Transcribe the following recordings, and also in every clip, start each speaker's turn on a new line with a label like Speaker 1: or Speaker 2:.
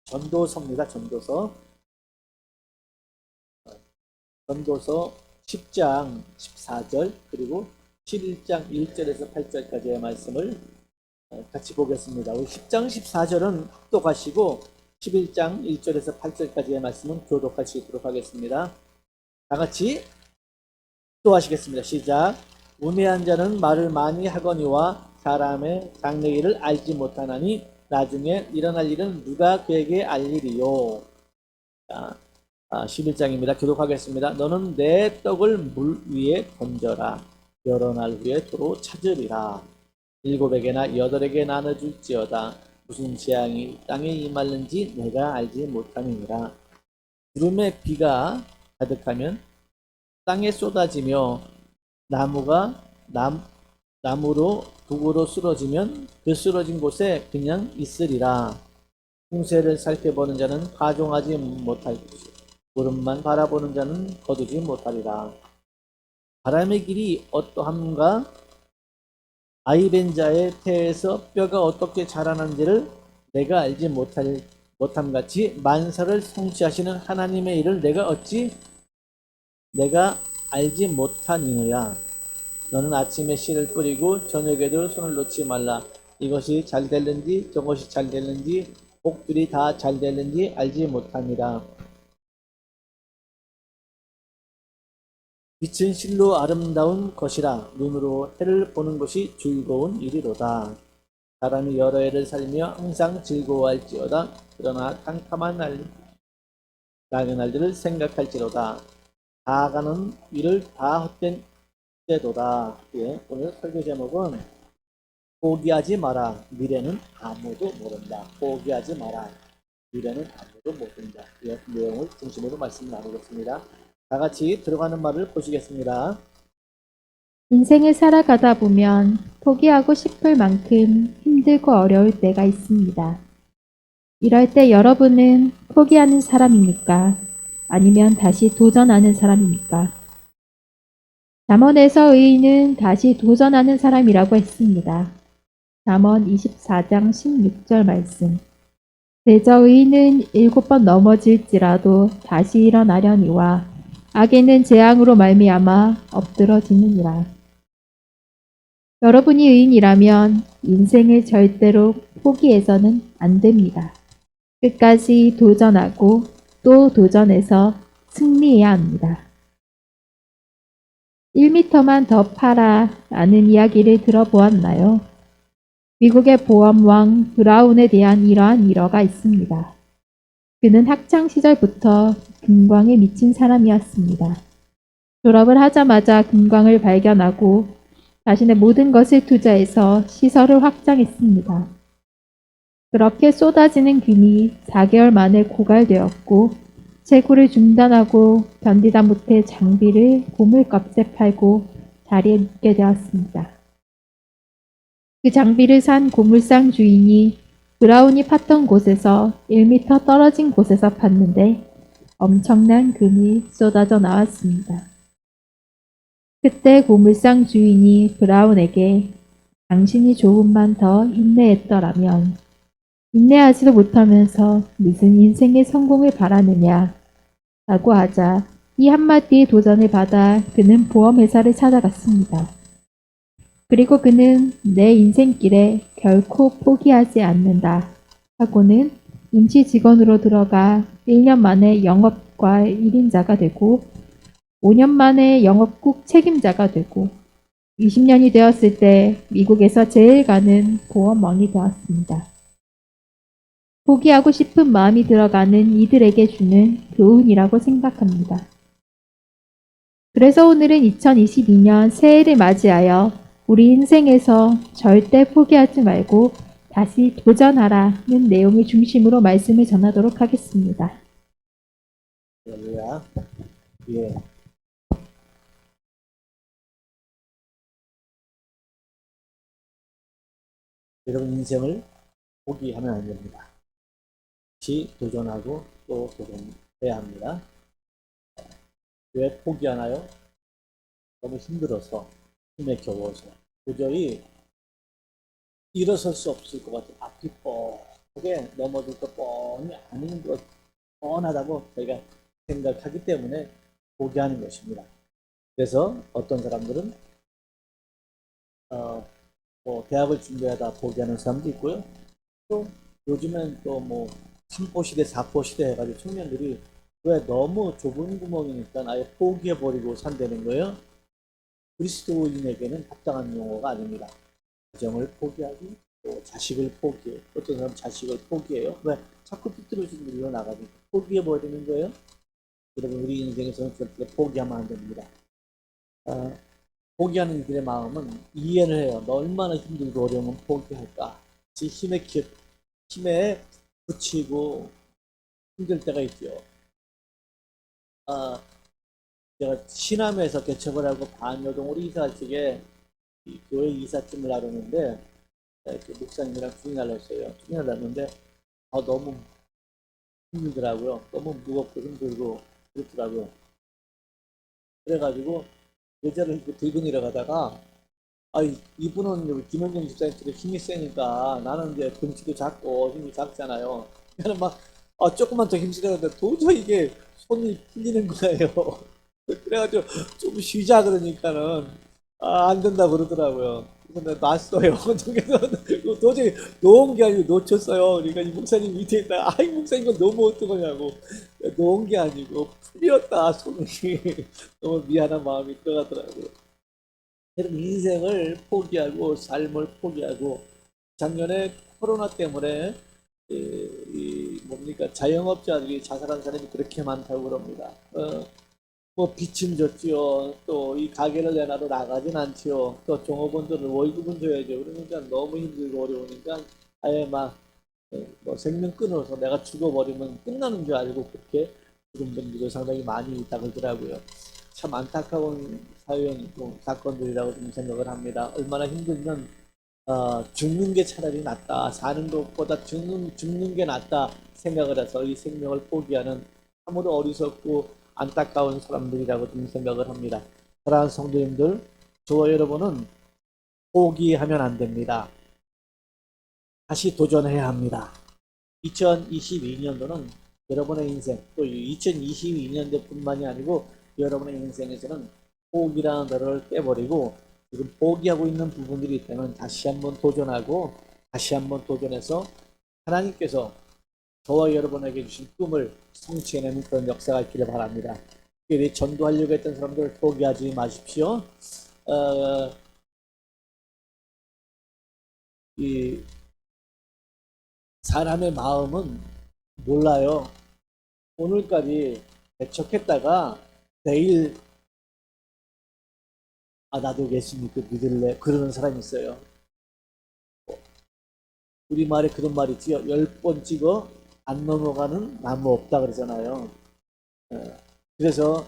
Speaker 1: 전도서입니다. 전도서. 전도서 10장 14절 그리고 11장 1절에서 8절까지의 말씀을 같이 보겠습니다. 우리 10장 14절은 합독하시고 11장 1절에서 8절까지의 말씀은 교독할 수 있도록 하겠습니다. 다 같이 합독하시겠습니다. 시작. 우매한 자는 말을 많이 하거니와 사람의 장래일을 알지 못하나니 나중에 일어날 일은 누가 그에게 알리리요. 자, 11장입니다. 교독하겠습니다. 너는 내 떡을 물 위에 던져라. 여러 날 후에 도로 찾으리라. 7에게나 8에게 나눠줄지어다. 무슨 재앙이 땅에 임하는지 내가 알지 못함이니라. 구름에 비가 가득하면 땅에 쏟아지며 나무가 나무로 북으로 쓰러지면 그 쓰러진 곳에 그냥 있으리라. 풍세를 살펴보는 자는 파종하지 못할 것이요 구름만 바라보는 자는 거두지 못하리라. 바람의 길이 어떠함과 아이벤 자의 태에서 뼈가 어떻게 자라는지를 내가 알지 못함같이 만사를 성취하시는 하나님의 일을 내가 알지 못하니라. 너는 아침에 씨를 뿌리고 저녁에도 손을 놓지 말라. 이것이 잘 될는지 저것이 잘 될는지 복들이 다 잘 될는지 알지 못함이라. 빛은 실로 아름다운 것이라. 눈으로 해를 보는 것이 즐거운 일이로다. 사람이 여러 해를 살며 항상 즐거워할지어다. 그러나 캄캄한 나의 날들을 생각할지로다. 다 가는 일을 다 헛된 때도다. 예, 오늘 설교 제목은 포기하지 마라. 미래는 아무도 모른다. 포기하지 마라. 미래는 아무도 모른다. 이 내용을 중심으로 말씀 나누겠습니다. 다 같이 들어가는 말을 보시겠습니다.
Speaker 2: 인생을 살아가다 보면 포기하고 싶을 만큼 힘들고 어려울 때가 있습니다. 이럴 때 여러분은 포기하는 사람입니까? 아니면 다시 도전하는 사람입니까? 잠언에서 의인은 다시 도전하는 사람이라고 했습니다. 잠언 24장 16절 말씀. 대저 의인은 7번 넘어질지라도 다시 일어나려니와 악에는 재앙으로 말미암아 엎드러지느니라. 여러분이 의인이라면 인생을 절대로 포기해서는 안 됩니다. 끝까지 도전하고 또 도전해서 승리해야 합니다. 1m만 더 팔아 라는 이야기를 들어보았나요? 미국의 보험왕 브라운에 대한 이러한 일화가 있습니다. 그는 학창시절부터 금광에 미친 사람이었습니다. 졸업을 하자마자 금광을 발견하고 자신의 모든 것을 투자해서 시설을 확장했습니다. 그렇게 쏟아지는 금이 4개월 만에 고갈되었고 재고를 중단하고 견디다 못해 장비를 고물값에 팔고 자리에 눕게 되었습니다. 그 장비를 산 고물상 주인이 브라운이 팠던 곳에서 1m 떨어진 곳에서 팠는데 엄청난 금이 쏟아져 나왔습니다. 그때 고물상 주인이 브라운에게 당신이 조금만 더 인내했더라면 인내하지도 못하면서 무슨 인생의 성공을 바라느냐 라고 하자 이 한마디의 도전을 받아 그는 보험회사를 찾아갔습니다. 그리고 그는 내 인생길에 결코 포기하지 않는다 하고는 임시 직원으로 들어가 1년 만에 영업과 1인자가 되고 5년 만에 영업국 책임자가 되고 20년이 되었을 때 미국에서 제일 가는 보험왕이 되었습니다. 포기하고 싶은 마음이 들어가는 이들에게 주는 교훈이라고 생각합니다. 그래서 오늘은 2022년 새해를 맞이하여 우리 인생에서 절대 포기하지 말고 다시 도전하라는 내용을 중심으로 말씀을 전하도록 하겠습니다.
Speaker 1: 할렐루야. 예. 여러분 인생을 포기하면 안 됩니다. 다시 도전하고 또 도전해야 합니다. 왜 포기하나요? 너무 힘들어서, 힘에 겨워서, 도저히 일어설 수 없을 것 같아요. 앞이 뻔하게 넘어질 것 뻔히 아닌 것 뻔하다고 저희가 생각하기 때문에 포기하는 것입니다. 그래서 어떤 사람들은 뭐 대학을 준비하다 포기하는 사람도 있고요. 또 요즘엔 또 뭐 3포 시대, 4포 시대 해가지고 청년들이 왜 너무 좁은 구멍이니까 아예 포기해버리고 산다는 거예요. 그리스도인에게는 합당한 용어가 아닙니다. 가정을 포기하고 또 자식을 포기해. 어떤 사람 자식을 포기해요. 왜? 자꾸 삐뚤어진 일로 나가니까 포기해버리는 거예요. 여러분 우리 인생에서는 절대 포기하면 안 됩니다. 포기하는 이들의 마음은 이해를 해요. 너 얼마나 힘들고 어려우면 포기할까? 힘에 붙이고 힘들 때가 있죠. 제가 신암에서 개척을 하고 반여동으로 이사할 적에 이 교회 이삿짐을 나르는데 그 목사님이랑 중인하려 했어요. 중인하려 했는데 너무 힘들더라고요. 너무 무겁고 힘들고 그렇더라고요. 그래가지고 의자를 이렇게 들고 내려가다가 이분은 여기 김현정 집사님처럼 힘이 세니까 나는 이제 덩치도 작고 힘이 작잖아요. 그러니까 막 조금만 더 힘쓰려는데 도저히 이게 손이 풀리는 거예요. 그래가지고 좀 쉬자 그러니까는 안 된다 그러더라고요. 그래서 내가 놨어요. 그래서 도저히 놓은 게 아니고 놓쳤어요. 그러니까 이 목사님 밑에 있다가 이 목사님 이거 너무 어떡하냐고. 놓은 게 아니고 풀렸다 손이. 너무 미안한 마음이 들어가더라고요. 여러분 인생을 포기하고 삶을 포기하고 작년에 코로나 때문에 뭡니까 자영업자들이 자살한 사람이 그렇게 많다고 그럽니다. 뭐 빚은 졌지요. 또 이 가게를 내놔도 나가진 않지요. 또 종업원들은 월급은 줘야죠. 그러니까 너무 힘들고 어려우니까 아예 뭐 생명 끊어서 내가 죽어버리면 끝나는 줄 알고 그렇게 죽은 분들도 상당히 많이 있다 그러더라고요. 참 안타까운 사연이고 사건들이라고 좀 생각을 합니다. 얼마나 힘들면 죽는 게 차라리 낫다. 사는 것보다 죽는 게 낫다 생각을 해서 이 생명을 포기하는 참으로 어리석고 안타까운 사람들이라고 좀 생각을 합니다. 사랑하는 성도님들, 저와 여러분은 포기하면 안 됩니다. 다시 도전해야 합니다. 2022년도는 여러분의 인생, 또 2022년도뿐만이 아니고 여러분의 인생에서는 포기라는 단어를 떼버리고 지금 포기하고 있는 부분들이 있다면 다시 한번 도전하고 다시 한번 도전해서 하나님께서 저와 여러분에게 주신 꿈을 성취해내는 그런 역사가 있기를 바랍니다. 특별히 전도하려고 했던 사람들 포기하지 마십시오. 이 사람의 마음은 몰라요. 오늘까지 배척했다가 내일 나도 예수 믿고 믿을래 그러는 사람이 있어요. 우리말에 그런 말이 있지요. 10번 찍어 안 넘어가는 나무 없다 그러잖아요. 그래서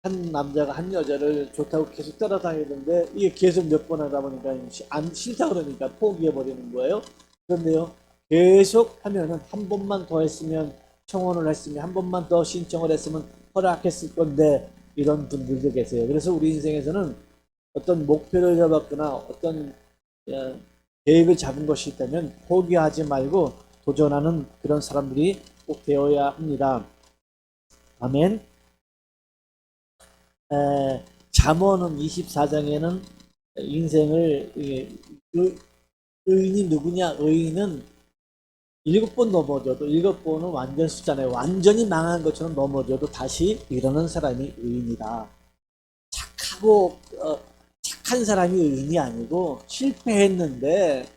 Speaker 1: 한 남자가 한 여자를 좋다고 계속 따라다니는데 이게 계속 몇 번 하다 보니까 안 싫다 그러니까 포기해버리는 거예요. 그런데요. 계속 하면은 한 번만 더 했으면 청혼을 했으면 한 번만 더 신청을 했으면 허락했을 건데 이런 분들도 계세요. 그래서 우리 인생에서는 어떤 목표를 잡았거나 어떤 계획을 잡은 것이 있다면 포기하지 말고 도전하는 그런 사람들이 꼭 되어야 합니다. 아멘. 잠언은 24장에는 인생을 의인이 누구냐? 의인은 7번 넘어져도 7번은 완전 숫자네요. 완전히 망한 것처럼 넘어져도 다시 일어나는 사람이 의인이다. 착한 사람이 의인이 아니고 실패했는데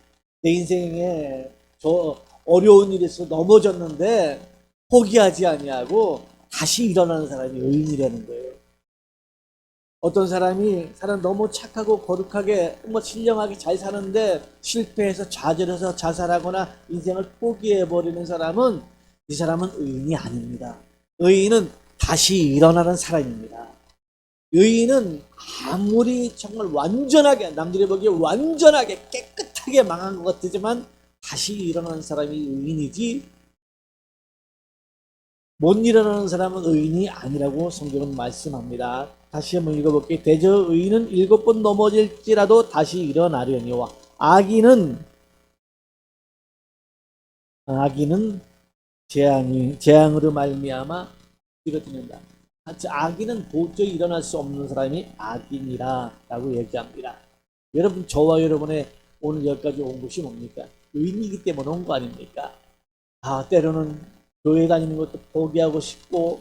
Speaker 1: 내 인생에 저 어려운 일이 있어 넘어졌는데 포기하지 아니하고 다시 일어나는 사람이 의인이라는 거예요. 어떤 사람이 사람 너무 착하고 거룩하게 뭐 신령하게 잘 사는데 실패해서 좌절해서 자살하거나 인생을 포기해버리는 사람은 이 사람은 의인이 아닙니다. 의인은 다시 일어나는 사람입니다. 의인은 아무리 정말 완전하게 남들이 보기에 완전하게 깨끗하게 망한 것 같지만 다시 일어나는 사람이 의인이지 못 일어나는 사람은 의인이 아니라고 성경은 말씀합니다. 다시 한번 읽어볼게요. 대저 의인은 7번 넘어질지라도 다시 일어나려니와 악인은 악인은 재앙으로 말미암아 뒤로 듣는다. 악인은 도저히 일어날 수 없는 사람이 악인이라고 얘기합니다. 여러분, 저와 여러분의 오늘 여기까지 온 것이 뭡니까? 의인이기 때문에 온 거 아닙니까? 때로는 교회 다니는 것도 포기하고 싶고,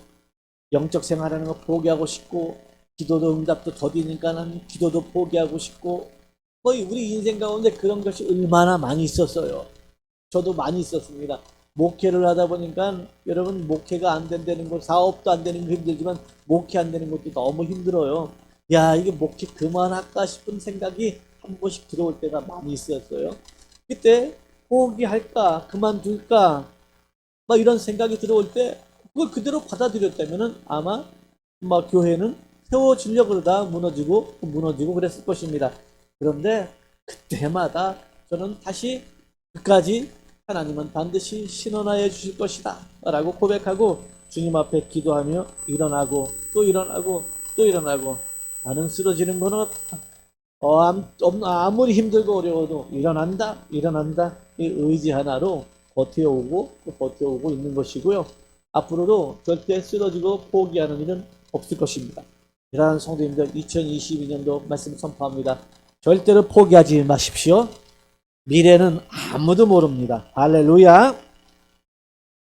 Speaker 1: 영적 생활하는 거 포기하고 싶고, 기도도 응답도 더디니까는 기도도 포기하고 싶고, 우리 인생 가운데 그런 것이 얼마나 많이 있었어요. 저도 많이 있었습니다. 목회를 하다 보니까 여러분, 목회가 안 된다는 거, 사업도 안 되는 거 힘들지만 목회 안 되는 것도 너무 힘들어요. 이게 목회 그만할까 싶은 생각이 한 번씩 들어올 때가 많이 있었어요. 그때 포기할까 그만둘까 이런 생각이 들어올 때 그걸 그대로 받아들였다면은 아마 교회는 세워지려고 그러다 무너지고 그랬을 것입니다. 그런데 그때마다 저는 다시 끝까지 하나님은 반드시 신원하여 주실 것이다 라고 고백하고 주님 앞에 기도하며 일어나고 또 일어나고 또 일어나고, 나는 쓰러지는 건 없다. 아무리 힘들고 어려워도 일어난다 이 의지 하나로 버텨오고 또 버텨오고 있는 것이고요. 앞으로도 절대 쓰러지고 포기하는 일은 없을 것입니다. 이러한 성도님들, 2022년도 말씀 선포합니다. 절대로 포기하지 마십시오. 미래는 아무도 모릅니다. 할렐루야.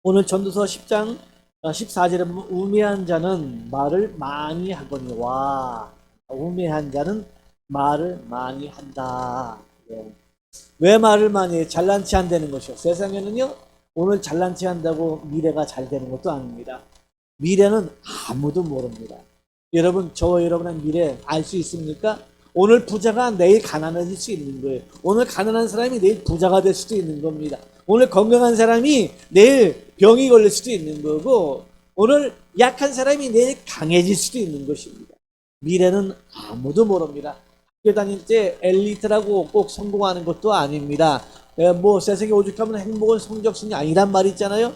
Speaker 1: 오늘 전도서 10장 14절에 보면 우매한 자는 말을 많이 하거니, 우매한 자는 말을 많이 한다. 왜 말을 많이 해? 잘난 체 안 되는 것이요. 세상에는요, 오늘 잘난 체 한다고 미래가 잘 되는 것도 아닙니다. 미래는 아무도 모릅니다. 여러분, 저와 여러분의 미래 알 수 있습니까? 오늘 부자가 내일 가난해질 수 있는 거예요. 오늘 가난한 사람이 내일 부자가 될 수도 있는 겁니다. 오늘 건강한 사람이 내일 병이 걸릴 수도 있는 거고, 오늘 약한 사람이 내일 강해질 수도 있는 것입니다. 미래는 아무도 모릅니다. 학교 다닐 때 엘리트라고 꼭 성공하는 것도 아닙니다. 세상에 오죽하면 행복은 성적순이 아니란 말이 있잖아요.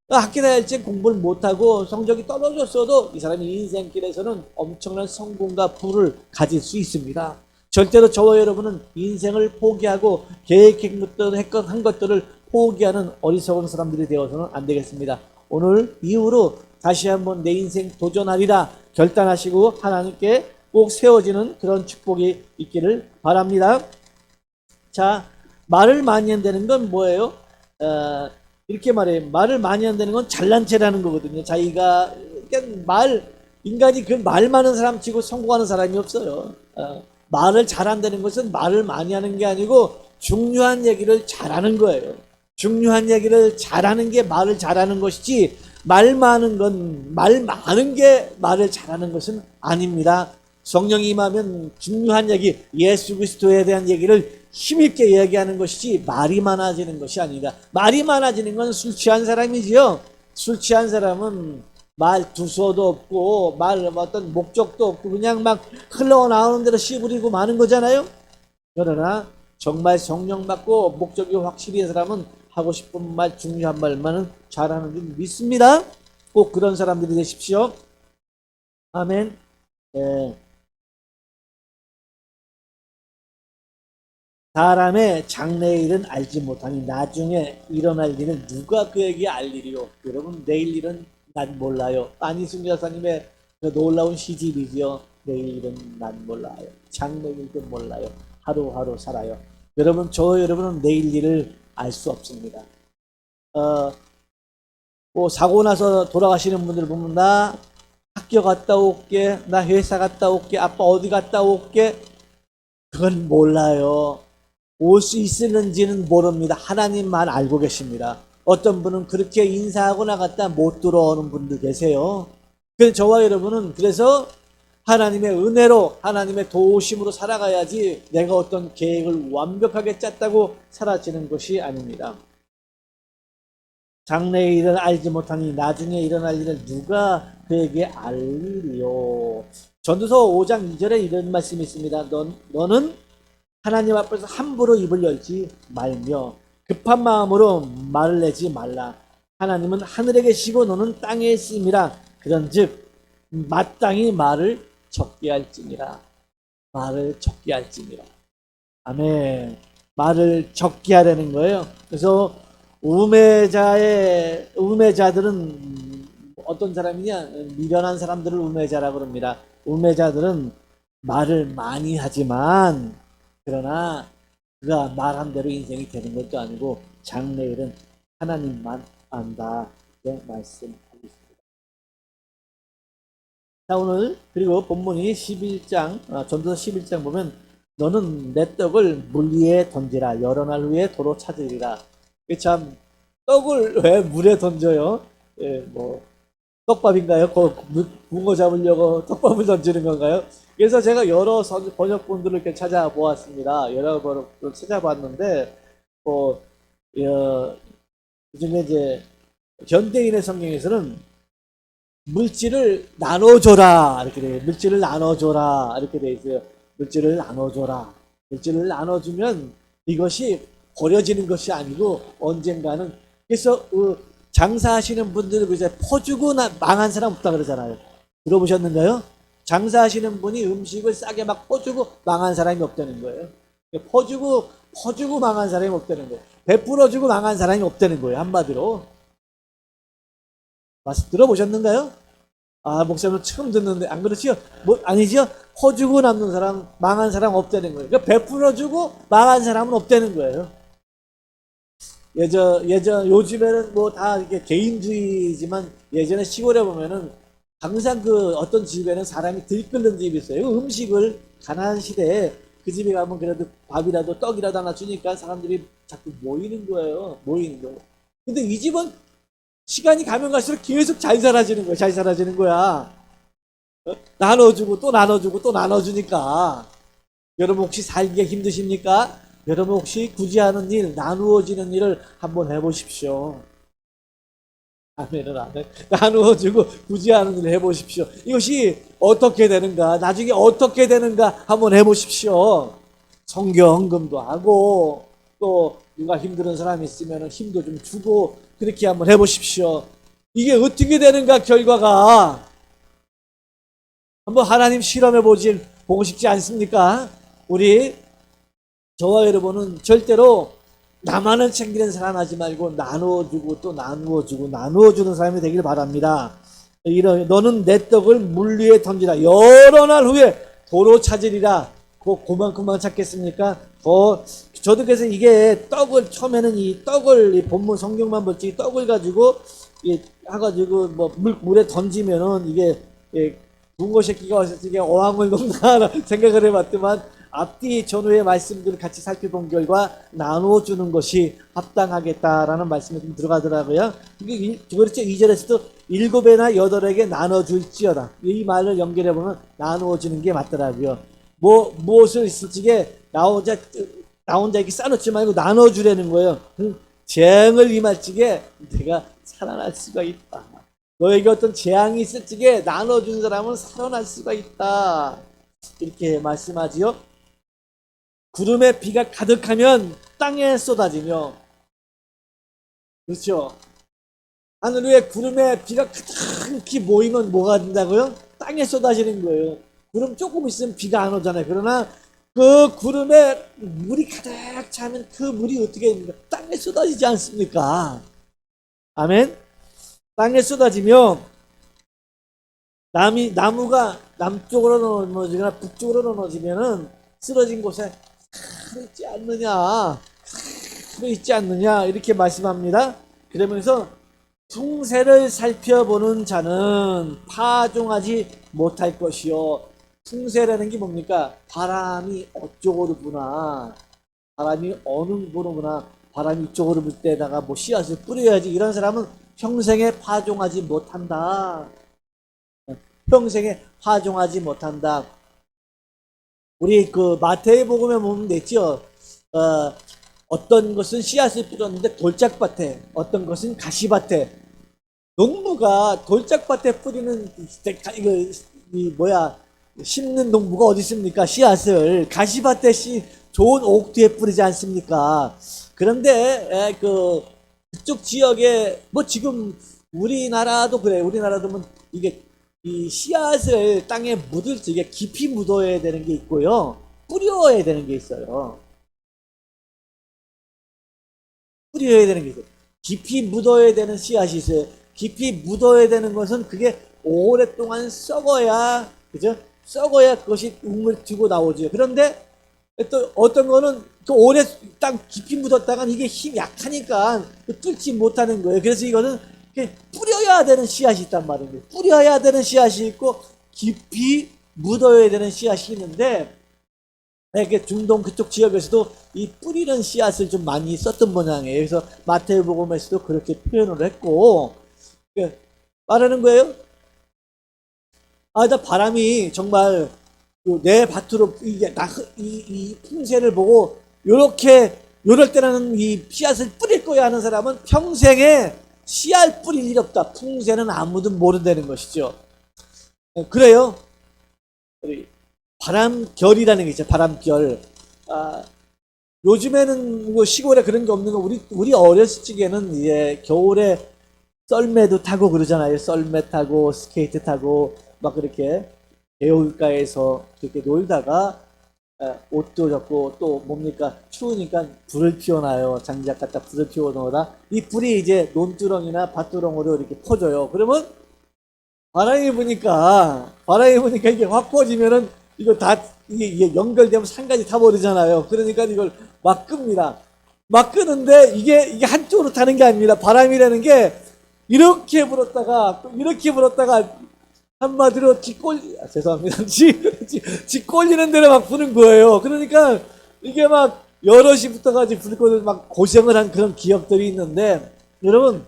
Speaker 1: 학교 다닐 때 공부를 못하고 성적이 떨어졌어도 이 사람이 인생길에서는 엄청난 성공과 부를 가질 수 있습니다. 절대로 저와 여러분은 인생을 포기하고 계획한 것들을 포기하는 어리석은 사람들이 되어서는 안 되겠습니다. 오늘 이후로 다시 한번 내 인생 도전하리라 결단하시고 하나님께 꼭 세워지는 그런 축복이 있기를 바랍니다. 자, 말을 많이 한다는 건 뭐예요? 이렇게 말해요. 말을 많이 한다는 건 잘난 체라는 거거든요. 자기가, 인간이 그 말 많은 사람 치고 성공하는 사람이 없어요. 말을 잘한다는 것은 말을 많이 하는 게 아니고 중요한 얘기를 잘하는 거예요. 중요한 얘기를 잘하는 게 말을 잘하는 것이지, 말 많은 게 말을 잘하는 것은 아닙니다. 성령이 임하면 중요한 얘기, 예수 그리스도에 대한 얘기를 힘있게 얘기하는 것이지 말이 많아지는 것이 아니다. 말이 많아지는 건 술 취한 사람이지요. 술 취한 사람은 말 두서도 없고 어떤 목적도 없고 그냥 막 흘러나오는 대로 씨부리고 마는 거잖아요. 그러나 정말 성령 받고 목적이 확실히 사람은 하고 싶은 말, 중요한 말만은 잘하는 줄 믿습니다. 꼭 그런 사람들이 되십시오. 아멘. 사람의 장래의 일은 알지 못하니 나중에 일어날 일은 누가 그에게 알 일이요. 여러분, 내일 일은 난 몰라요. 안희순 여사님의 그 놀라운 시집이지요. 내일 일은 난 몰라요. 장래의 일도 몰라요. 하루하루 살아요. 여러분, 여러분은 내일 일을 알 수 없습니다. 사고 나서 돌아가시는 분들 보면, 나 학교 갔다 올게, 나 회사 갔다 올게, 아빠 어디 갔다 올게. 그건 몰라요. 올 수 있을는지는 모릅니다. 하나님만 알고 계십니다. 어떤 분은 그렇게 인사하고 나갔다 못 들어오는 분들 계세요. 그래서 저와 여러분은 그래서 하나님의 은혜로, 하나님의 도우심으로 살아가야지 내가 어떤 계획을 완벽하게 짰다고 사라지는 것이 아닙니다. 장래의 일을 알지 못하니 나중에 일어날 일을 누가 그에게 알리리요. 전도서 5장 2절에 이런 말씀이 있습니다. 너는 하나님 앞에서 함부로 입을 열지 말며 급한 마음으로 말을 내지 말라. 하나님은 하늘에 계시고 너는 땅에 있음이라. 그런즉 마땅히 말을 적게 할지니라. 말을 적게 할지니라. 아멘. 말을 적게 하라는 거예요. 그래서 우매자들은 어떤 사람이냐? 미련한 사람들을 우매자라고 그럽니다. 우매자들은 말을 많이 하지만 그러나 그가 말한 대로 인생이 되는 것도 아니고 장래일은 하나님만 안다. 이렇게 말씀하고 있습니다. 자, 오늘 그리고 본문이 11장 전도서 11장 보면 너는 내 떡을 물 위에 던지라 여러 날 후에 도로 찾으리라. 참 떡을 왜 물에 던져요? 예, 뭐 떡밥인가요? 붕어 잡으려고 떡밥을 던지는 건가요? 그래서 제가 여러 번역본들을 이렇게 찾아보았습니다. 여러 번역을 찾아봤는데, 그중에 이제 현대인의 성경에서는 물질을 나눠줘라 이렇게 돼요. 물질을 나눠줘라 이렇게 돼 있어요. 물질을 나눠줘라. 물질을 나눠주면 이것이 버려지는 것이 아니고 언젠가는 그래서 장사하시는 분들 이제 퍼주고 망한 사람 없다 그러잖아요. 들어보셨는가요? 장사하시는 분이 음식을 싸게 막 퍼주고 망한 사람이 없다는 거예요. 퍼주고 망한 사람이 없다는 거예요. 베풀어주고 망한 사람이 없다는 거예요. 한마디로. 말씀 들어보셨는가요? 아, 목사님 처음 듣는데 안 그렇지요? 뭐 아니지요? 퍼주고 남는 사람, 망한 사람 없다는 거예요. 그러니까 베풀어주고 망한 사람은 없다는 거예요. 요즘에는 뭐 다 이렇게 개인주의지만 예전에 시골에 보면은 항상 그 어떤 집에는 사람이 들끓는 집이 있어요. 음식을 가난한 시대에 그 집에 가면 그래도 밥이라도 떡이라도 하나 주니까 사람들이 자꾸 모이는 거예요. 모이는 거예요. 근데 이 집은 시간이 가면 갈수록 계속 잘 사라지는 거야. 잘 사라지는 거야. 나눠주고 또 나눠주고 또 나눠주니까. 여러분 혹시 살기가 힘드십니까? 여러분 혹시 굳이 하는 일, 나누어지는 일을 한번 해보십시오. 아멘은 아멘. 나누어주고 굳이 하는 일을 해보십시오. 이것이 어떻게 되는가, 나중에 어떻게 되는가 한번 해보십시오. 성경금도 하고 또 누가 힘든 사람이 있으면 힘도 좀 주고 그렇게 한번 해보십시오. 이게 어떻게 되는가 결과가 한번 하나님 보고 싶지 않습니까? 우리 저와 여러분은 절대로 나만을 챙기는 사람 하지 말고 나누어주고 또 나누어주고 나누어주는 사람이 되길 바랍니다. 너는 내 떡을 물 위에 던지라 여러 날 후에 도로 찾으리라. 그만큼만 찾겠습니까? 저도 그래서 이게 떡을 처음에는 이 본문 성경만 볼지 떡을 가지고 해가지고 뭐 물에 던지면은 이게 붕어 새끼가 와서 이게 어항을 먹나 생각을 해봤더만 앞뒤 전후의 말씀들을 같이 살펴본 결과 나누어주는 것이 합당하겠다라는 말씀이 좀 들어가더라고요. 그렇죠. 2절에서도 7배나 8에게 나눠줄지어다. 이 말을 연결해보면 나누어주는 게 맞더라고요. 무엇을 있을지게 나 혼자 이렇게 싸놓지 말고 나눠주려는 거예요. 재앙을 임할지게 내가 살아날 수가 있다. 너에게 어떤 재앙이 있을 적에 나눠준 사람은 살아날 수가 있다. 이렇게 말씀하지요. 구름에 비가 가득하면 땅에 쏟아지며, 그렇죠. 하늘 위에 구름에 비가 가득히 모이면 뭐가 된다고요? 땅에 쏟아지는 거예요. 구름 조금 있으면 비가 안 오잖아요. 그러나 그 구름에 물이 가득 차면 그 물이 어떻게 됩니까? 땅에 쏟아지지 않습니까? 아멘. 땅에 쏟아지며 나무가 남쪽으로 넘어지거나 북쪽으로 넘어지면은 쓰러진 곳에 있지 않느냐 이렇게 말씀합니다. 그러면서 풍세를 살펴보는 자는 파종하지 못할 것이요. 풍세라는 게 뭡니까? 바람이 어쪽으로 부나, 바람이 어느 부로 부나, 바람이 이쪽으로 불 때다가 뭐 씨앗을 뿌려야지. 이런 사람은 평생에 파종하지 못한다. 평생에 파종하지 못한다. 우리 그 마태복음에 보면 됐죠. 어떤 것은 씨앗을 뿌렸는데 돌짝밭에, 어떤 것은 가시밭에. 농부가 돌짝밭에 뿌리는 심는 농부가 어디 있습니까? 씨앗을 가시밭에 좋은 옥뒤에 뿌리지 않습니까? 그런데 그쪽 지역에 뭐 지금 우리나라도 그래. 우리나라도 뭐 이게 이 씨앗을 땅에 묻을 적에 깊이 묻어야 되는 게 있고요. 뿌려야 되는 게 있어요. 뿌려야 되는 게 있어요. 깊이 묻어야 되는 씨앗이 있어요. 깊이 묻어야 되는 것은 그게 오랫동안 썩어야, 그죠? 썩어야 그것이 움을 튀고 나오죠. 그런데 또 어떤 거는 그 오래 땅 깊이 묻었다간 이게 힘 약하니까 뚫지 못하는 거예요. 그래서 이거는 뿌려야 되는 씨앗이 있단 말이에요. 뿌려야 되는 씨앗이 있고 깊이 묻어야 되는 씨앗이 있는데, 이렇게 중동 그쪽 지역에서도 이 뿌리는 씨앗을 좀 많이 썼던 모양이에요. 그래서 마태복음에서도 그렇게 표현을 했고, 말하는 거예요. 나 바람이 정말 내 밭으로 이 풍세를 보고 요럴 때는 이 씨앗을 뿌릴 거야 하는 사람은 평생에 씨앗 뿌릴 일 없다. 풍세는 아무도 모른다는 것이죠. 그래요. 우리 바람결이라는 게 있죠. 바람결. 요즘에는 뭐 시골에 그런 게 없는 거, 우리 어렸을 적에는 이제 겨울에 썰매도 타고 그러잖아요. 썰매 타고 스케이트 타고 막 그렇게 개울가에서 그렇게 놀다가 옷도 젖고 또 뭡니까 추우니까 불을 피워놔요. 장작 갖다 불을 피워놓으라. 이 불이 이제 논두렁이나 밭두렁으로 이렇게 퍼져요. 그러면 바람이 부니까 이게 확 퍼지면은 이거 다 이게 연결되면 산까지 타버리잖아요. 그러니까 이걸 막 끕니다. 막 끄는데 이게 한쪽으로 타는 게 아닙니다. 바람이라는 게 이렇게 불었다가 또 이렇게 불었다가 한마디로 죄송합니다. 지 꼴리는 대로 막 부는 거예요. 그러니까 이게 막 여럿이 붙어가지고 불거든 막 고생을 한 그런 기억들이 있는데, 여러분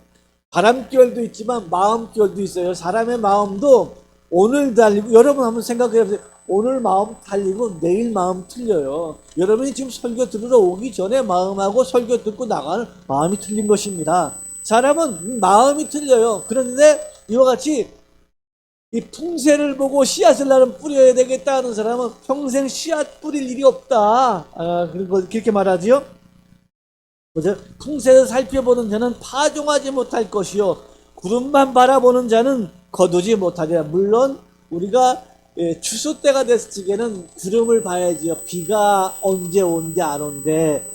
Speaker 1: 바람결도 있지만 마음결도 있어요. 사람의 마음도 오늘 달리고, 여러분 한번 생각해 보세요. 오늘 마음 달리고 내일 마음 틀려요. 여러분이 지금 설교 들으러 오기 전에 마음하고 설교 듣고 나가는 마음이 틀린 것입니다. 사람은 마음이 틀려요. 그런데 이와 같이 이 풍세를 보고 씨앗을 나는 뿌려야 되겠다 하는 사람은 평생 씨앗 뿌릴 일이 없다. 그리고 그렇게 말하지요. 그죠? 풍세를 살펴보는 자는 파종하지 못할 것이요 구름만 바라보는 자는 거두지 못하리라. 물론 우리가 추수 때가 됐을 적에는 구름을 봐야지요. 비가 언제 온대 안 온대.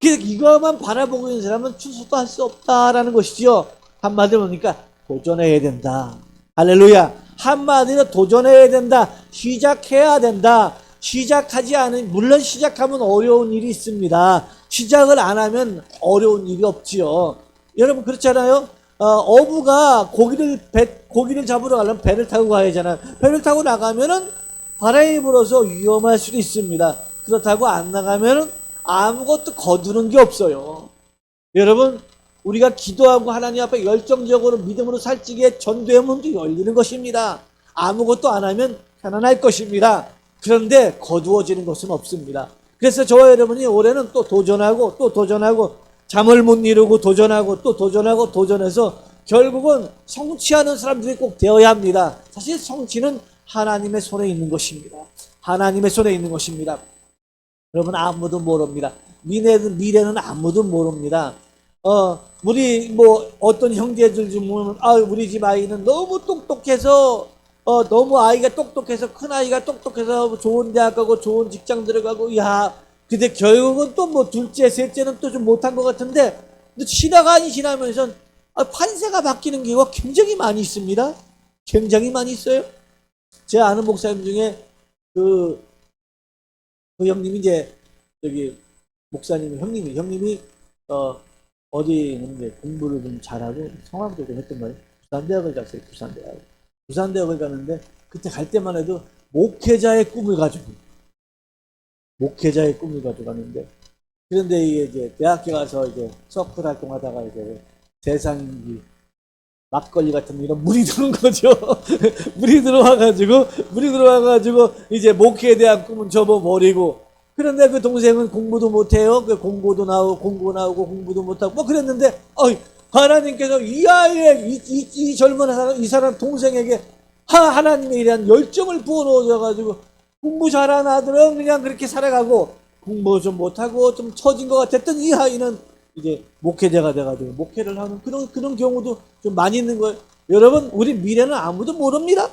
Speaker 1: 이거만 바라보고 있는 사람은 추수도 할 수 없다라는 것이지요. 한마디로 보니까 도전해야 된다. 할렐루야. 한마디로 도전해야 된다. 시작해야 된다. 시작하지 않은, 물론 시작하면 어려운 일이 있습니다. 시작을 안 하면 어려운 일이 없지요. 여러분 그렇잖아요. 어부가 고기를 잡으러 가려면 배를 타고 가야 하잖아요. 배를 타고 나가면은 바람이 불어서 위험할 수도 있습니다. 그렇다고 안 나가면은 아무것도 거두는 게 없어요. 여러분 우리가 기도하고 하나님 앞에 열정적으로 믿음으로 살찌기에 전도의 문도 열리는 것입니다. 아무것도 안 하면 편안할 것입니다. 그런데 거두어지는 것은 없습니다. 그래서 저와 여러분이 올해는 또 도전하고 또 도전하고 잠을 못 이루고 도전하고 또 도전하고 도전해서 결국은 성취하는 사람들이 꼭 되어야 합니다. 사실 성취는 하나님의 손에 있는 것입니다. 하나님의 손에 있는 것입니다. 여러분 아무도 모릅니다. 미래는 아무도 모릅니다. 우리 뭐 어떤 형제들 중 보면 우리 집 아이는 너무 똑똑해서 너무 아이가 똑똑해서 큰 아이가 똑똑해서 좋은 대학 가고 좋은 직장 들어가고 근데 결국은 또 뭐 둘째 셋째는 또 좀 못한 것 같은데 지나가니 지나면서 판세가 바뀌는 경우가 굉장히 많이 있습니다. 굉장히 많이 있어요. 제가 아는 목사님 중에 그 형님이 이제 저기 목사님 형님이 어디 있는데 공부를 좀 잘하고 성함도 좀 했던 거예요. 부산대학을 갔어요. 부산대학을 가는데 그때 갈 때만 해도 목회자의 꿈을 가지고 가는데, 그런데 이제 대학교 가서 이제 서클 활동하다가 이제 세상 막걸리 같은 이런 물이 드는 거죠. 물이 들어와가지고 이제 목회에 대한 꿈은 접어버리고, 그런데 그 동생은 공부도 못해요. 그 공부 나오고 공부도 못하고 뭐 그랬는데 하나님께서 이 아이의 이 젊은 사람 동생에게 하나님에 대한 열정을 부어넣어가지고 공부 잘하는 아들은 그냥 그렇게 살아가고 공부 좀 못하고 좀 처진 것 같았던 이 아이는 이제 목회자가 돼가지고 목회를 하는 그런 경우도 좀 많이 있는 거예요. 여러분 우리 미래는 아무도 모릅니다.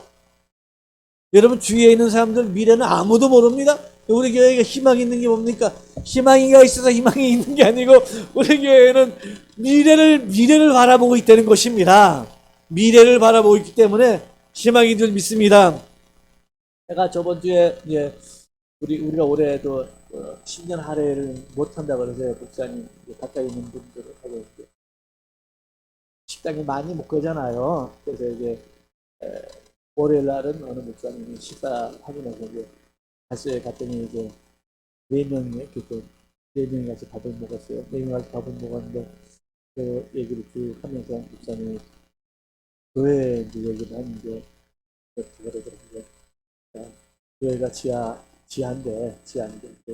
Speaker 1: 여러분 주위에 있는 사람들 미래는 아무도 모릅니다. 우리 교회가 희망이 있는 게 뭡니까? 희망이가 있어서 희망이 있는 게 아니고 우리 교회는 미래를 바라보고 있다는 것입니다. 미래를 바라보고 있기 때문에 희망이 늘 믿습니다. 제가 저번 주에 이제 우리가 올해도 신년 할애를 못 한다고 그래서 목사님 가까이 있는 분들을 하고 이제 식당에 많이 못 가잖아요. 그래서 이제 월요일 날은 어느 목사님이 식사하고 나서 이제 갔어요. 갔더니 이제 네 명이 네 명이 같이 밥을 먹었어요. 네 명이 같이 밥을 먹었는데 그 얘기를 쭉 하면서 목사님이 교회 이제 얘기를 하는데 그러더라고요. 교회가 지하인데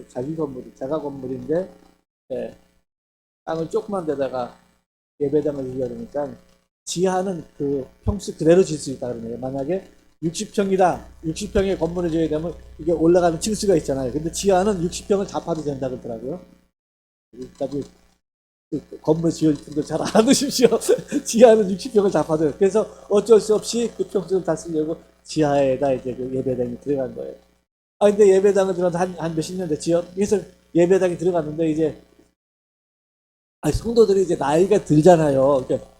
Speaker 1: 자기 건물이 자가 건물인데 땅을 조그만 데다가 예배당을 지으려니까 지하는 그 평수 그대로 질 수 있다 그러네요. 만약에 60평이다. 60평의 건물을 지어야 되면 이게 올라가는 층수가 있잖아요. 근데 지하는 60평을 다 파도 된다 그러더라고요. 여기까지 건물 지을 분들 잘 알아두십시오. 지하는 60평을 다 파도 돼요. 그래서 어쩔 수 없이 그 평수를 다 쓰려고 지하에다 이제 그 예배당이 들어간 거예요. 근데 예배당을 들어간 한 몇십 년 됐지요. 그래서 예배당이 들어갔는데 이제 성도들이 이제 나이가 들잖아요. 그러니까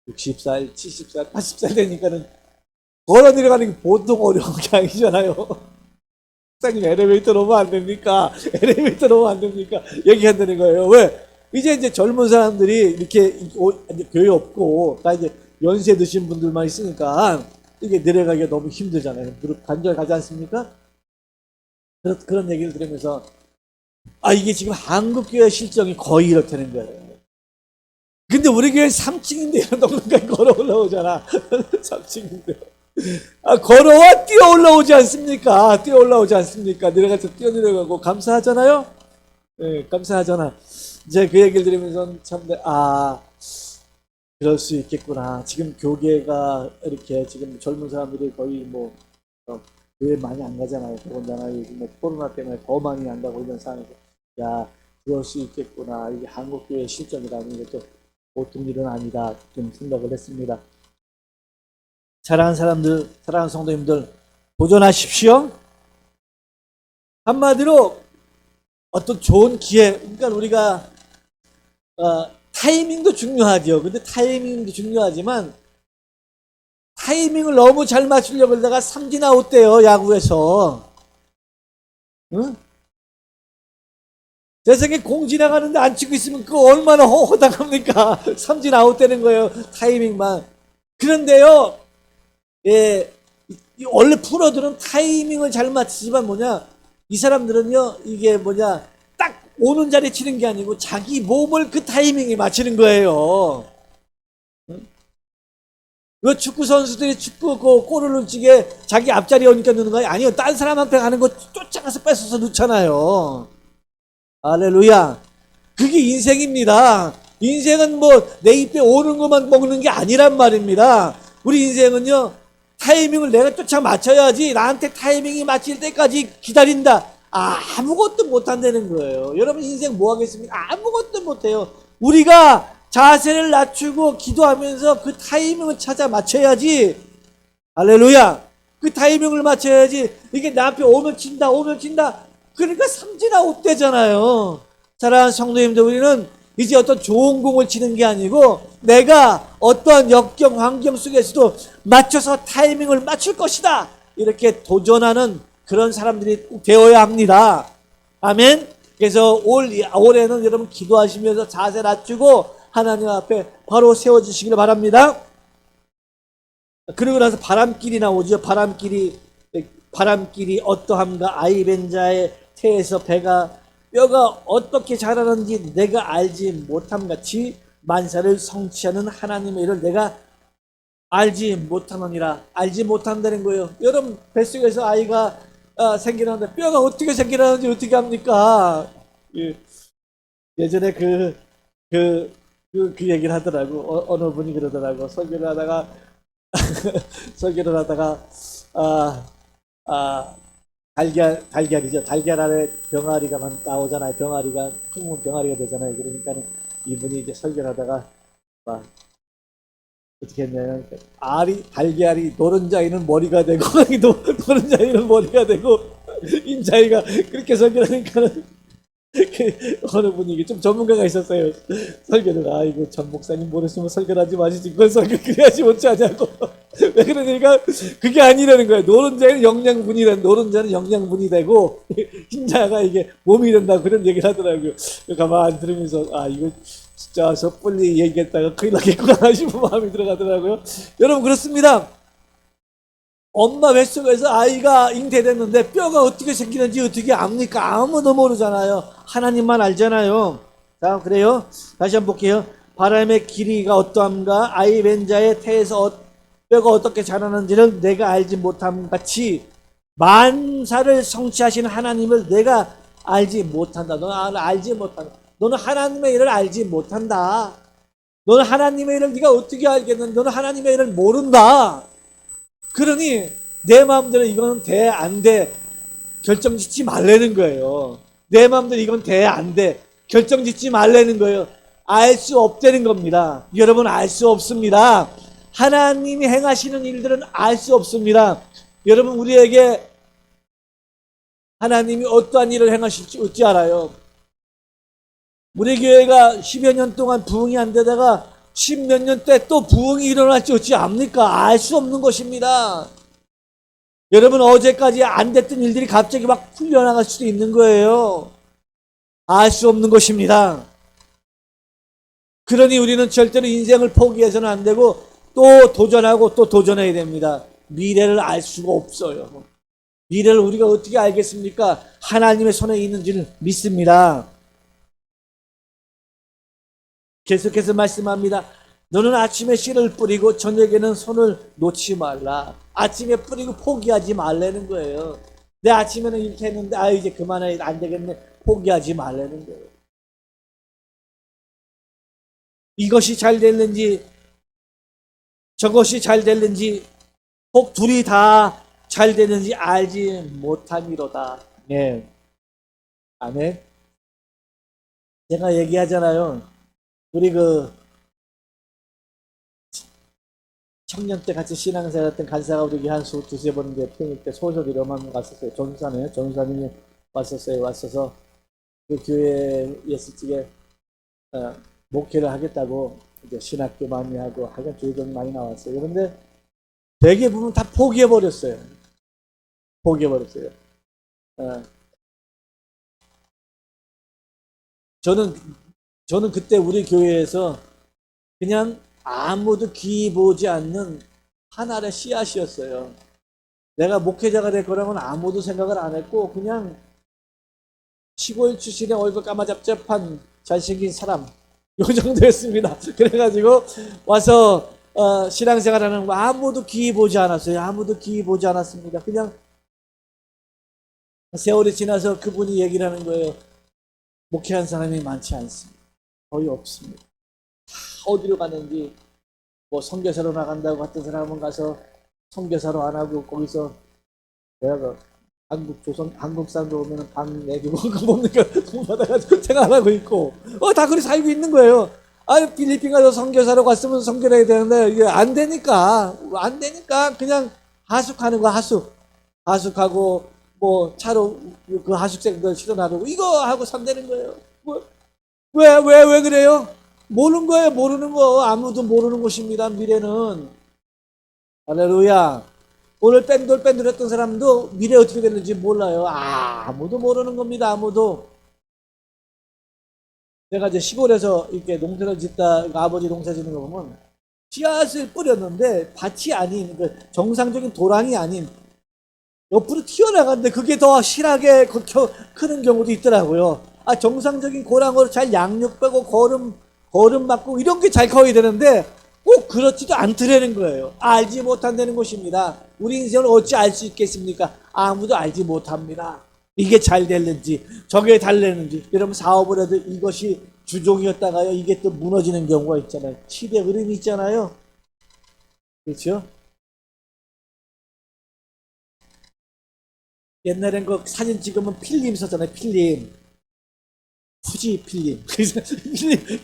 Speaker 1: 60살, 70살, 80살 되니까는 걸어 내려가는 게 보통 어려운 게 아니잖아요. 목사님 엘리베이터 오면 안 됩니까? 엘리베이터 오면 안 됩니까? 얘기한다는 거예요. 왜? 이제 젊은 사람들이 이렇게 이제 교회 없고 다 이제 연세 드신 분들만 있으니까 이게 내려가기가 너무 힘들잖아요. 무릎 관절 가지 않습니까? 그런 얘기를 들으면서 이게 지금 한국 교회 실정이 거의 이렇다는 거예요. 근데 우리 교회 3층인데 넘는가 걸어 올라오잖아. 3층인데. 걸어와 뛰어 올라오지 않습니까? 뛰어 올라오지 않습니까? 내려가서 뛰어 내려가고 감사하잖아요? 네, 감사하잖아. 이제 그 얘기를 들으면서 참, 그럴 수 있겠구나. 지금 교계가 이렇게 지금 젊은 사람들이 거의 교회 많이 안 가잖아요. 더군다나 요즘 코로나 때문에 더 많이 안 가고 이런 상황에서. 야, 그럴 수 있겠구나. 이게 한국교회 실정이라는 것도 보통 일은 아니다. 좀 생각을 했습니다. 사랑하는 사람들, 사랑하는 성도님들, 도전하십시오. 한마디로 어떤 좋은 기회, 그러니까 우리가 타이밍도 중요하죠. 근데 타이밍도 중요하지만 타이밍을 너무 잘 맞추려고 하다가 삼진 아웃돼요, 야구에서. 응? 세상에 공 지나가는데 안 치고 있으면 그거 얼마나 허당합니까? 삼진 아웃되는 거예요, 타이밍만. 그런데요, 원래 프로들은 타이밍을 잘 맞추지만 이 사람들은요, 이게 딱 오는 자리에 치는 게 아니고 자기 몸을 그 타이밍에 맞추는 거예요. 왜 축구 선수들이 축구 골을 넣지게 자기 앞자리에 오니까 넣는 거예요? 아니요, 딴 사람한테 가는 거 쫓아가서 뺏어서 넣잖아요. 할렐루야. 그게 인생입니다. 인생은 내 입에 오는 것만 먹는 게 아니란 말입니다. 우리 인생은요, 타이밍을 내가 쫓아 맞춰야지. 나한테 타이밍이 맞힐 때까지 기다린다. 아무것도 못 한다는 거예요. 여러분 인생 뭐 하겠습니까? 아무것도 못 해요. 우리가 자세를 낮추고 기도하면서 그 타이밍을 찾아 맞춰야지. 할렐루야. 그 타이밍을 맞춰야지. 이게 내 앞에 오면 친다. 그러니까 삼진 아웃되잖아요. 사랑하는 성도님들, 우리는 이제 어떤 좋은 공을 치는 게 아니고 내가 어떠한 역경, 환경 속에서도 맞춰서 타이밍을 맞출 것이다. 이렇게 도전하는 그런 사람들이 꼭 되어야 합니다. 아멘. 그래서 올해는 여러분 기도하시면서 자세 낮추고 하나님 앞에 바로 세워주시기를 바랍니다. 그러고 나서 바람길이 나오죠. 바람길이 어떠함과 아이벤자의 태에서 뼈가 어떻게 자라는지 내가 알지 못함같이 만사를 성취하는 하나님의 일을 내가 알지 못하느니라. 알지 못한다는 거예요. 여러분 뱃속에서 아이가 생기는데 뼈가 어떻게 생기는지 어떻게 합니까? 예전에 그 얘기를 하더라고. 어느 분이 그러더라고. 설교를 하다가 달걀이죠. 달걀 안에 병아리가 나오잖아요. 병아리가 큰 병아리가 되잖아요. 그러니까 이분이 이제 설교를 하다가 막 어떻게 했냐면 달걀이 노른자이는 머리가 되고 노른자이는 머리가 되고 인자이가 그렇게 설교하니까는 어느 분이 좀 전문가가 있었어요. 설교를 이거 전 목사님 모르시면 설교하지 마시지 그걸 설교 그래야지 못지 하냐고. 왜 그러니까 그게 아니라는 거예요. 노른자는 영양분이 되고 흰자가 이게 몸이 된다 그런 얘기를 하더라고요. 가만히 들으면서 이거 진짜 섣불리 얘기했다가 큰일 나겠구나 싶은 마음이 들어가더라고요. 여러분 그렇습니다. 엄마 뱃속에서 아이가 잉태됐는데 뼈가 어떻게 생기는지 어떻게 압니까? 아무도 모르잖아요. 하나님만 알잖아요. 자, 그래요. 다시 한번 볼게요. 바람의 길이가 어떠함과 아이 벤자의 태에서 뼈가 어떻게 자라는지를 내가 알지 못함 같이 만사를 성취하시는 하나님을 내가 알지 못한다. 너는 알지 못한다. 너는 하나님의 일을 알지 못한다. 너는 하나님의 일을 네가 어떻게 알겠는데 너는 하나님의 일을 모른다. 그러니 내 마음대로 이거는 돼, 안 돼, 결정 짓지 말라는 거예요. 내 마음대로 이건 돼, 안 돼, 결정 짓지 말라는 거예요. 알 수 없다는 겁니다. 여러분 알 수 없습니다. 하나님이 행하시는 일들은 알 수 없습니다. 여러분 우리에게 하나님이 어떠한 일을 행하실지 어찌 알아요? 우리 교회가 10여 년 동안 부흥이 안 되다가 10몇 년 때 또 부흥이 일어날지 어찌 압니까? 알 수 없는 것입니다. 여러분 어제까지 안 됐던 일들이 갑자기 막 풀려나갈 수도 있는 거예요. 알 수 없는 것입니다. 그러니 우리는 절대로 인생을 포기해서는 안 되고 또 도전하고 또 도전해야 됩니다. 미래를 알 수가 없어요. 미래를 우리가 어떻게 알겠습니까? 하나님의 손에 있는지를 믿습니다. 계속해서 말씀합니다. 너는 아침에 씨를 뿌리고 저녁에는 손을 놓지 말라. 아침에 뿌리고 포기하지 말라는 거예요. 내 아침에는 이렇게 했는데 이제 그만해 안 되겠네. 포기하지 말라는 거예요. 이것이 잘 됐는지 저것이 잘 됐는지 혹 둘이 다 잘 되는지 알지 못함이로다. 네. 아멘. 제가 얘기하잖아요. 우리 청년 때 같이 신앙생활 했던 간사가 우리 한 두세 번인데 평일 때 소설 이름만 왔었어요. 전사네요. 전사님이 왔었어요. 왔어서 그 교회에 있을 적에 목회를 하겠다고 이제 신학교 많이 하고 하여간 교회도 많이 나왔어요. 그런데 대개부분 다 포기해버렸어요. 포기해버렸어요. 저는 그때 우리 교회에서 그냥 아무도 귀 보지 않는 하나의 씨앗이었어요. 내가 목회자가 될 거라고는 아무도 생각을 안 했고 그냥 시골 출신의 얼굴 까마잡잡한 잘생긴 사람 요 정도였습니다. 그래가지고 와서 신앙생활하는 거 아무도 귀 보지 않았어요. 아무도 귀 보지 않았습니다. 그냥 세월이 지나서 그분이 얘기를 하는 거예요. 목회한 사람이 많지 않습니다. 거의 없습니다. 어디로 가는지 뭐 선교사로 나간다고 같은 사람은 가서 선교사로 안 하고 거기서 내가 한국 사람들 오면 방 내주고 그 먹는 거 돈 받아가지고 생활하고 있고 다 그렇게 살고 있는 거예요. 필리핀 가서 선교사로 갔으면 선교를 해야 되는데 이게 안 되니까 그냥 하숙하는 거 하숙하고 뭐 차로 그 하숙생들 실어나르고 이거 하고 산다는 거예요. 왜 그래요? 모르는 거예요. 모르는 거. 아무도 모르는 것입니다. 미래는. 할렐루야. 오늘 뺀돌뺀돌했던 사람도 미래 어떻게 되는지 몰라요. 아무도 모르는 겁니다. 아무도. 제가 이제 시골에서 이렇게 농사를 짓다 아버지 농사 짓는 거 보면 씨앗을 뿌렸는데 밭이 아닌 정상적인 도랑이 아닌 옆으로 튀어나갔는데 그게 더 실하게 크는 경우도 있더라고요. 정상적인 고랑으로 잘 양육 빼고 거름 맞고 이런 게 잘 커야 되는데 꼭 그렇지도 않더라는 거예요. 알지 못한다는 것입니다. 우리 인생을 어찌 알 수 있겠습니까? 아무도 알지 못합니다. 이게 잘 될는지 저게 잘 되는지. 여러분 사업을 해도 이것이 주종이었다가요 이게 또 무너지는 경우가 있잖아요. 시대 흐름이 있잖아요. 그렇죠? 옛날엔 그 사진 찍으면 필름 썼잖아요. 필름. 후지 필름. 그래서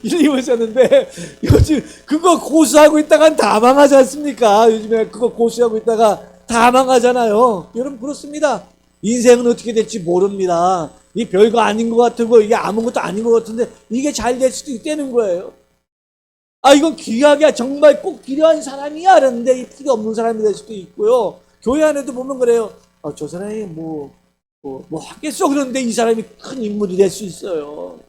Speaker 1: 필름을 썼는데 요즘 그거 고수하고 있다간 다 망하지 않습니까? 요즘에 그거 고수하고 있다가 다 망하잖아요. 여러분 그렇습니다. 인생은 어떻게 될지 모릅니다. 이 별거 아닌 것 같고 이게 아무것도 아닌 것 같은데 이게 잘 될 수도 있다는 거예요. 아 이건 귀하게 정말 꼭 필요한 사람이야 그러는데 이 필요 없는 사람이 될 수도 있고요. 교회 안에도 보면 그래요. 저 사람이 뭐 하겠어 그러는데 이 사람이 큰 인물이 될 수 있어요.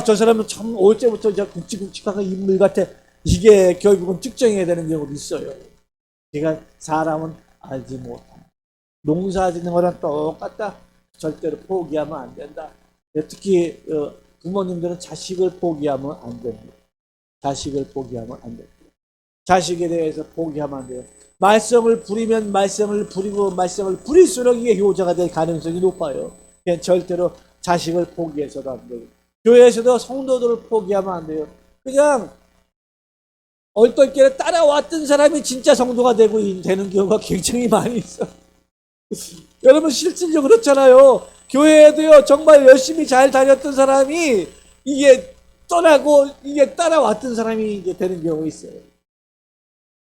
Speaker 1: 저 사람은 참 올 때부터 이제 굵직굵직한 인물 같아. 이게 결국은 특정해야 되는 경우도 있어요. 제가 사람은 알지 못한다. 농사 짓는 거랑 똑같다. 절대로 포기하면 안 된다. 특히 부모님들은 자식을 포기하면 안 됩니다. 자식을 포기하면 안 됩니다. 자식에 대해서 포기하면 안 돼요. 말썽을 부리면 말썽을 부리고 말썽을 부릴수록 이게 효자가 될 가능성이 높아요. 그냥 절대로 자식을 포기해서도 안 돼요. 교회에서도 성도들을 포기하면 안 돼요. 그냥 얼떨결에 따라왔던 사람이 진짜 성도가 되는 경우가 굉장히 많이 있어. 여러분 실질적으로 그렇잖아요. 교회에도요 정말 열심히 잘 다녔던 사람이 이게 떠나고 이게 따라왔던 사람이 이게 되는 경우가 있어요.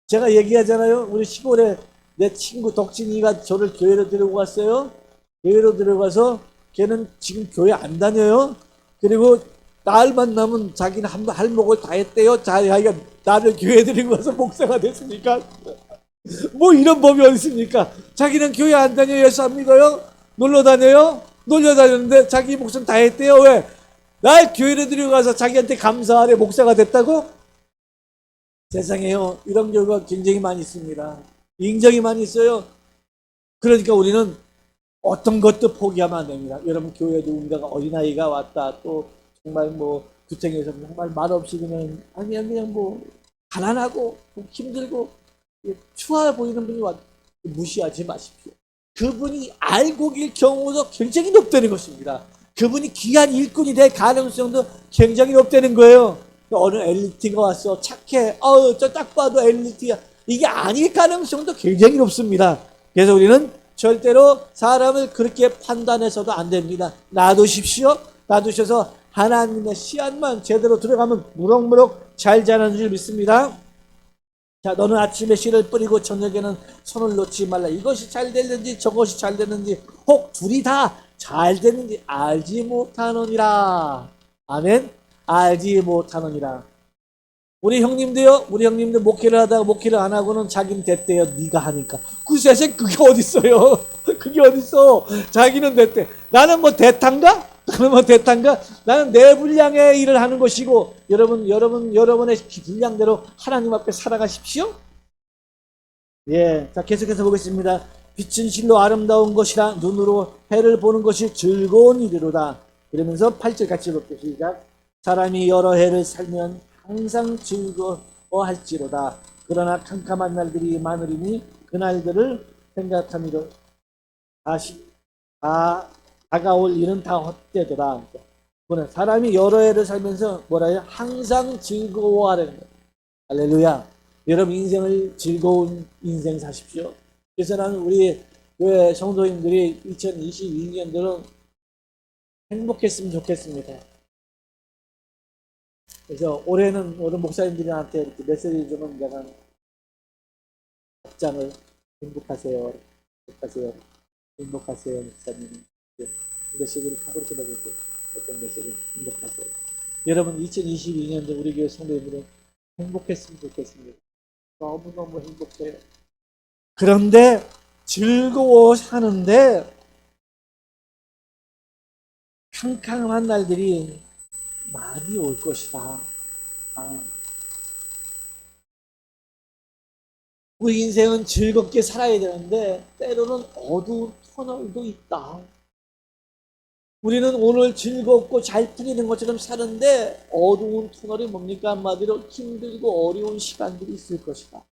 Speaker 1: 제가 얘기하잖아요. 우리 시골에 내 친구 덕진이가 저를 교회로 데리고 갔어요. 교회로 들어가서 걔는 지금 교회 안 다녀요. 그리고 날 만나면 자기는 할 목을 다 했대요. 자기가 나를 교회 데리고 가서 목사가 됐으니까. 뭐 이런 법이 어디 있습니까? 자기는 교회 안 다녀요. 예수 안 믿어요? 놀러 다녀요? 놀러 다녔는데 자기 목숨 다 했대요. 왜? 날 교회로 데리고 가서 자기한테 감사하래 목사가 됐다고? 세상에요. 이런 경우가 굉장히 많이 있습니다. 인정이 많이 있어요. 그러니까 우리는 어떤 것도 포기하면 안 됩니다. 여러분 교회 누군가가 어린아이가 왔다. 또 정말 뭐 구청에서 정말 말없이 그냥 뭐 가난하고 힘들고 추워 보이는 분이 왔다. 무시하지 마십시오. 그분이 알고길 경우도 굉장히 높다는 것입니다. 그분이 귀한 일꾼이 될 가능성도 굉장히 높다는 거예요. 어느 엘리트가 왔어. 착해. 저 딱 봐도 엘리트야. 이게 아닐 가능성도 굉장히 높습니다. 그래서 우리는 절대로 사람을 그렇게 판단해서도 안 됩니다. 놔두십시오. 놔두셔서 하나님의 씨앗만 제대로 들어가면 무럭무럭 잘 자라는 줄 믿습니다. 자, 너는 아침에 씨를 뿌리고 저녁에는 손을 놓지 말라. 이것이 잘 되는지 저것이 잘 되는지 혹 둘이 다 잘 되는지 알지 못하느니라. 아멘. 알지 못하느니라. 우리 형님들 목회를 하다가 목회를 안 하고는 자기는 됐대요. 네가 하니까. 그 세상 그게 어딨어요. 그게 어딨어. 자기는 됐대. 나는 뭐 대탄가? 나는 내 분량의 일을 하는 것이고 여러분의 분량대로 하나님 앞에 살아가십시오. 예, 자 계속해서 보겠습니다. 빛은 실로 아름다운 것이라 눈으로 해를 보는 것이 즐거운 일이로다. 그러면서 8절 같이 볼게요. 시작. 사람이 여러 해를 살면 항상 즐거워할지로다. 그러나 캄캄한 날들이 많으리니 그날들을 생각하미로 다가올 일은 다 헛되더라. 사람이 여러 해를 살면서 뭐라요? 항상 즐거워하라는 거예요. 할렐루야. 여러분 인생을 즐거운 인생 사십시오. 그래서 나는 우리 교회 성도님들이 2022년도는 행복했으면 좋겠습니다. 그래서 올해는 모든 목사님들한테 이렇게 메시지 주면 내가 답장을 행복하세요. 목사님. 메시지를 다 그렇게 넣어주세요. 어떤 메시지 행복하세요. 여러분 2022년도 우리 교회 성도님들은 행복했으면 좋겠습니다. 너무너무 행복해요. 그런데 즐거워 사는데 캄캄한 날들이 많이 올 것이다. 우리 인생은 즐겁게 살아야 되는데 때로는 어두운 터널도 있다. 우리는 오늘 즐겁고 잘 풀리는 것처럼 사는데 어두운 터널이 뭡니까? 한마디로 힘들고 어려운 시간들이 있을 것이다.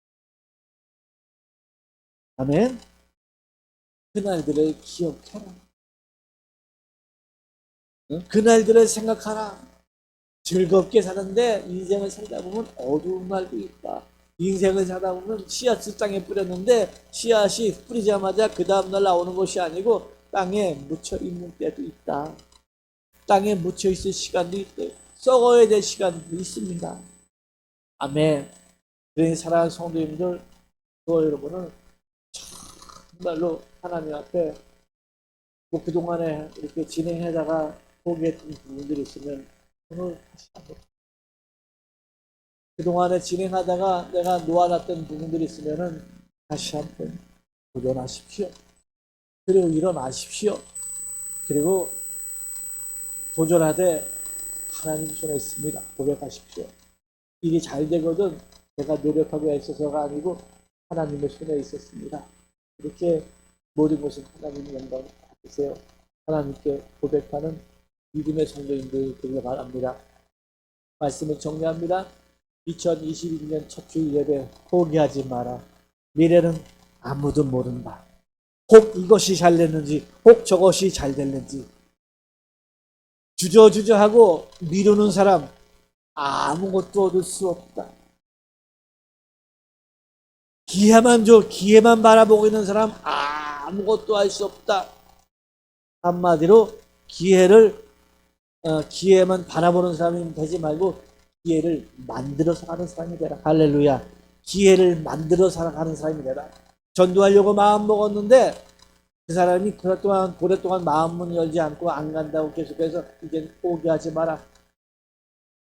Speaker 1: 아멘. 그날들을 기억해라. 그날들을 생각하라. 즐겁게 사는데 인생을 살다 보면 어두운 날도 있다. 인생을 살다 보면 씨앗을 땅에 뿌렸는데 씨앗이 뿌리자마자 그 다음날 나오는 것이 아니고 땅에 묻혀 있는 때도 있다. 땅에 묻혀 있을 시간도 있고 썩어야 될 시간도 있습니다. 아멘. 그러니 사랑하는 성도님들, 저와 여러분은 정말로 하나님 앞에 뭐 그동안에 이렇게 진행하다가 포기했던 부분들이 있으면 오늘 다시 한번 그동안에 진행하다가 내가 놓아놨던 부분들이 있으면은 다시 한번 도전하십시오. 그리고 일어나십시오. 그리고 도전하되 하나님 손에 있습니다. 고백하십시오. 일이 잘 되거든 내가 노력하고 애써서가 아니고 하나님의 손에 있었습니다. 이렇게 모든 것은 하나님의 영광을 받으세요. 하나님께 고백하는 믿음의 성도님들 되길 바랍니다. 말씀을 정리합니다. 2022년 첫 주일 예배 포기하지 마라. 미래는 아무도 모른다. 혹 이것이 잘 됐는지 혹 저것이 잘 됐는지 주저주저하고 미루는 사람 아무것도 얻을 수 없다. 기회만 줘, 기회만 바라보고 있는 사람 아무것도 할 수 없다. 한마디로 기회만 바라보는 사람이 되지 말고 기회를 만들어 살아가는 사람이 되라. 할렐루야. 기회를 만들어 살아가는 사람이 되라. 전도하려고 마음 먹었는데 그 사람이 오랫동안 마음문 열지 않고 안 간다고 계속해서 이제 포기하지 마라.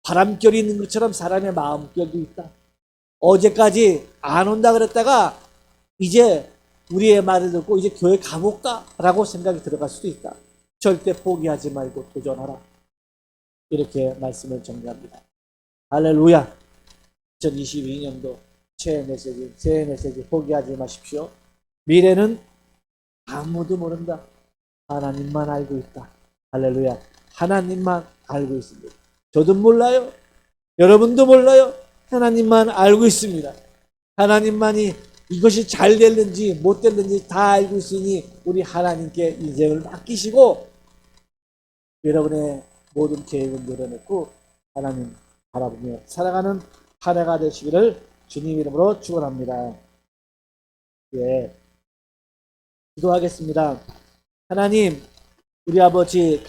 Speaker 1: 바람결이 있는 것처럼 사람의 마음결도 있다. 어제까지 안 온다 그랬다가 이제 우리의 말을 듣고 이제 교회 가볼까? 라고 생각이 들어갈 수도 있다. 절대 포기하지 말고 도전하라. 이렇게 말씀을 정리합니다. 할렐루야. 2022년도 새해 메시지 포기하지 마십시오. 미래는 아무도 모른다. 하나님만 알고 있다. 할렐루야. 하나님만 알고 있습니다. 저도 몰라요. 여러분도 몰라요. 하나님만 알고 있습니다. 하나님만이 이것이 잘 됐는지 못 됐는지 다 알고 있으니 우리 하나님께 인생을 맡기시고 여러분의 모든 계획을 내려놓고 하나님 바라보며 살아가는 한 해가 되시기를 주님 이름으로 축원합니다. 예, 기도하겠습니다. 하나님, 우리 아버지